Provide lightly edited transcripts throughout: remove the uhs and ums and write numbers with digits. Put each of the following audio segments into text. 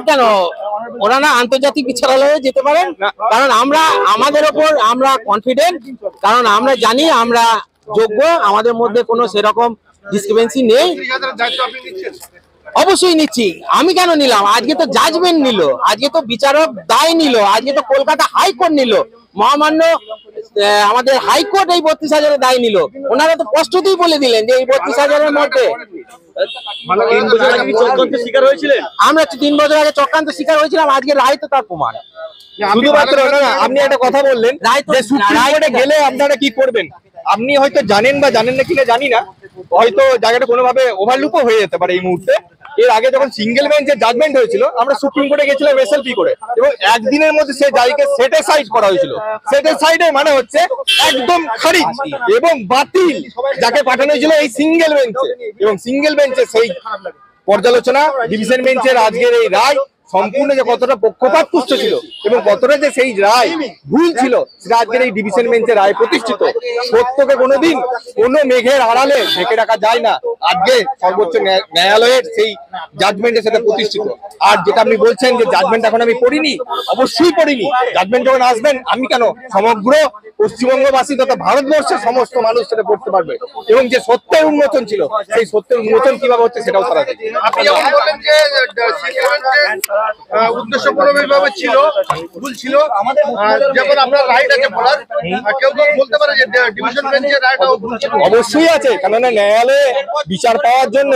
কেন, ওরা না আন্তর্জাতিক বিচারালয়ে যেতে পারেন, কারণ আমরা আমাদের ওপর আমরা কনফিডেন্ট, কারণ আমরা জানি আমরা যোগ্য, আমাদের মধ্যে কোনো সেরকম ডিসক্রিপেন্সি নেই। অবশ্যই নিচ্ছি, আমি কেন নিলাম? আজকে তো জাজমেন্ট নিল, আজকে তো বিচারক দায় নিল, আজকে তো কলকাতা হাইকোর্ট নিল, মহামান্য আমাদের হাইকোর্ট এই 32,000 দায় নিল। ওনারা তো স্পষ্টতই বলে দিলেন যে এই 32,000-এর মধ্যে আমরা 3 বছর আগে চক্রান্ত শিকার হয়েছিলাম, আজকে রায় তো তার প্রমাণ। শুধুমাত্র না, আপনি একটা কথা বললেন যে সুপ্রিম কোর্টে গেলে আপনারা কি করবেন। আপনি হয়তো জানেন বা জানেন না কিনা জানি না, হয়তো জায়গাটা কোনোভাবে ওভারলুকও হয়ে যেতে পারে এই মুহূর্তে। এর আগে যখন সিঙ্গেল বেঞ্চের জাজমেন্ট হয়েছিল, আমরা সুপ্রিম কোর্টে গেছিলাম এসএলপি করে, এবং একদিনের মধ্যে সেই জায়গাকে সেটিসাইড করা হয়েছিল। সেটিসাইডের মানে হচ্ছে একদম খারিজ এবং বাতিল, যাকে পাঠানো হয়েছিল এই সিঙ্গেল বেঞ্চে। এবং সিঙ্গেল বেঞ্চে সেই পর্যালোচনা, ডিভিশন বেঞ্চের আজকের এই রায় সম্পূর্ণ যে কতটা পক্ষপাত পুষ্ট ছিল এবং কতটা যে সেই রায় ভুল ছিল, সেটা আজকের এই ডিভিশন বেঞ্চের রায় প্রতিষ্ঠিত। সত্যকে কোনোদিন কোনো মেঘের আড়ালে ঢেকে রাখা যায় না, আজকে সর্বোচ্চ ন্যায়ালয়ের সেই জাজমেন্টের সাথে প্রতিষ্ঠিত। আর যেটা আপনি বলছেন যে জাজমেন্ট এখন আমি পড়িনি, অবশ্যই পড়িনি। জাজমেন্ট যখন আসবেন, আমি কেন, সমগ্র পশ্চিমবঙ্গবাসী তথা ভারতবর্ষের সমস্ত মানুষ সেটা পড়তে পারবে, এবং যে সত্যের উন্মোচন ছিল, সেই সত্যের উন্মোচন কিভাবে হচ্ছে সেটাও তারা দেখবে। আপনি যেমন বললেন যে উদ্দেশ্যপূর্ণভাবে ছিল, ভুল ছিল, যেমন আপনার রাইট আছে বলার, কেউ কেউ বলতে পারে যে ডিভিশন বেঞ্চের রায়টাও ভুল ছিল। অবশ্যই আছে, কেননা ন্যায়ালয়ে বিচার পাওয়ার জন্য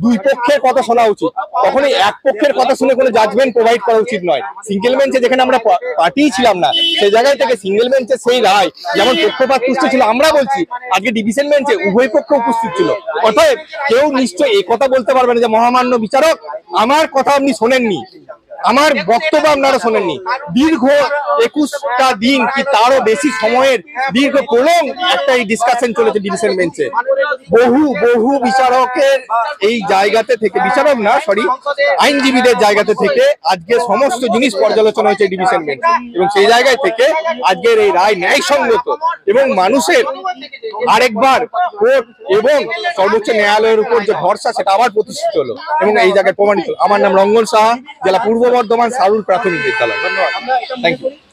দুই পক্ষের কথা শোনা উচিত, তখনই এক পক্ষের কথা শুনে কোনো জাজমেন্ট প্রোভাইড করা উচিত নয়। সিঙ্গেল বেঞ্চে যেখানে আমরা পার্টিই ছিলাম না, সেই জায়গায় থেকে সিঙ্গেল বেঞ্চে সেই রায় যেমন পক্ষপাত পুষ্ট ছিল, আমরা বলছি আজকে ডিভিশন বেঞ্চে উভয় পক্ষ উপস্থিত ছিল। অতএব কেউ নিশ্চয় এই কথা বলতে পারবে না যে মহামান্য বিচারক আমার কথা আপনি শোনেননি, আমার বক্তব্য আপনারা শোনেননি। দীর্ঘ 21টা দিন কি তারও বেশি সময়ের দীর্ঘ প্রলং একটা এই ডিসকাশন চলেছে ডিভিশন বেঞ্চে। বহু বিচারকের এই জায়গাতে থেকে, বিচারক না সরি, আইনজীবীদের জায়গাতে থেকে আজকে সমস্ত জিনিস পর্যালোচনা হয়েছে ডিভিশন বেঞ্চে, এবং সেই জায়গায় থেকে আজকের এই রায় ন্যায়সঙ্গত এবং মানুষের আরেকবার কোর্ট এবং সর্বোচ্চ ন্যায়ালয়ের উপর যে ভরসা, সেটা আবার প্রতিষ্ঠিত হলো এবং এই জায়গায় প্রমাণিত। আমার নাম রঙ্গন সাহা, জেলা পূর্ব বর্ধমান সারুল প্রাথমিক বিদ্যালয়। ধন্যবাদ, থ্যাংক ইউ।